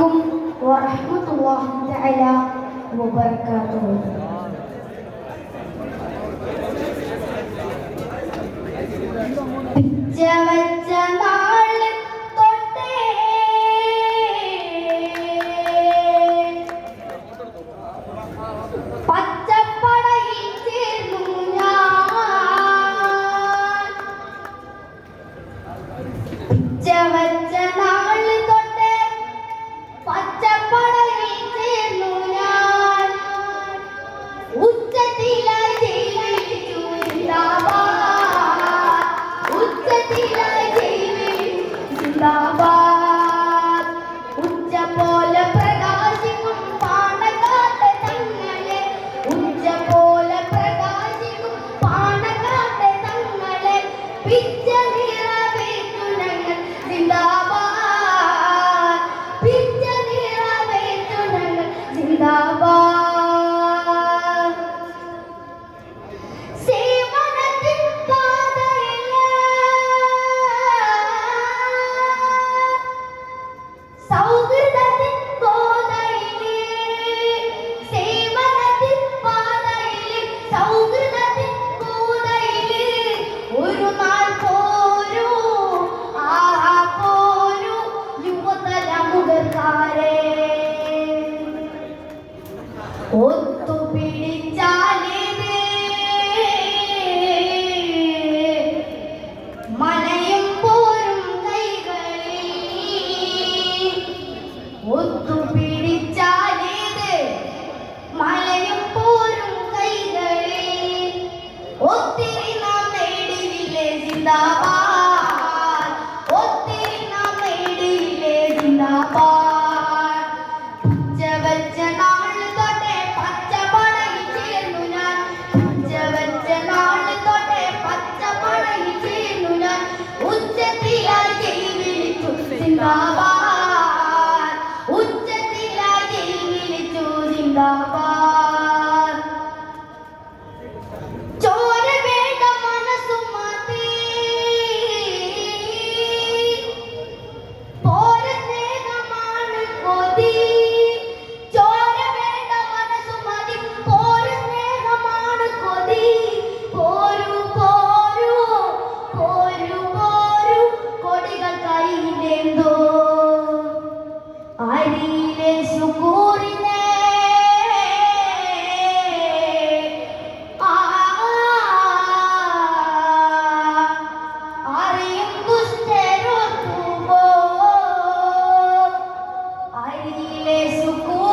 അലൈക്കും വറഹ്മത്തുള്ളാഹി തആല വബറകാതുഹു. പിച്ചവച്ച നാള് തൊട്ടേ പച്ചപ്പടയിൽ ചേർന്നു ഞാൻ. പിച്ചവച്ച നാള് തൊട്ടേ പച്ചപ്പടയിൽ ചേർന്നു ഞാൻ. ഉച്ചത്തിലായി ജീവിച്ചു ജിന്ദാബാദ്, ഉച്ചത്തിലായി ജീവിച്ചു ജിന്ദാബാദ്. ഉച്ച പോലെ പ്രകാശിക്കും പാണക്കാട്ടെ തങ്ങളെ, ഉച്ച പോലെ പ്രകാശിക്കും പാണക്കാട്ടെ തങ്ങളെ. പിച്ച നിറവേറ്റു ഞങ്ങൾ ജിന്ദാബാദ്, പിച്ച നിറവേറ്റു ഞങ്ങൾ ജിന്ദാബാദ്. സേവനത്തിൻ പാതയില് സൗഹൃദത്തിൻ ഗോതയില്, സേവനത്തിൻ പാതയില് സൗഹൃദത്തിൻ ഗോതയില് ഒരു നാൾ പോരൂ, ആഹാ പോരൂ യുവതലമുറക്കാരെ. ഒത്തുപിടിച്ചാലിത് മലയും പോരും കൈകളിൽ, ഒത്തുപിടിച്ചാലിത് മലയും പോരും കൈകളിൽ. ഒത്തിരി നാം നേടിയില്ലേ ജിന്ദാബാദ്, ഒത്തിരി നാം നേടിയില്ലേ ജിന്ദാബാദ്. ഉച്ചവച്ച നാള് തൊട്ടേ പച്ചപ്പടയിൽ ചേർന്നു ഞാൻ, ഉച്ചവച്ച നാള് തൊട്ടേ പച്ചപ്പടയിൽ ചേർന്നു ഞാൻ. ഉച്ചത്തിലായി ജയിലിച്ചു ജിന്ദാബാദ്, ഉച്ചത്തിലായി ജയിലിച്ചു ജിന്ദാബാദ്. ചോര വേണ്ട മനസ്സു മതി, പോര സ്നേഹമാണ് കൊതി. ചോര വേണ്ട മനസ്സു മതി, പോര സ്നേഹമാണ് കൊതി. പോരൂ പോരൂ പോരൂ പോരൂ കൊടികൾ കയ്യിലെന്തോ. അരിയിലെ ശുക്കൂറിനെ അറിയും ദുഷ്ടരോർക്കുമോ, അരിയിലെ ശുക്കൂർ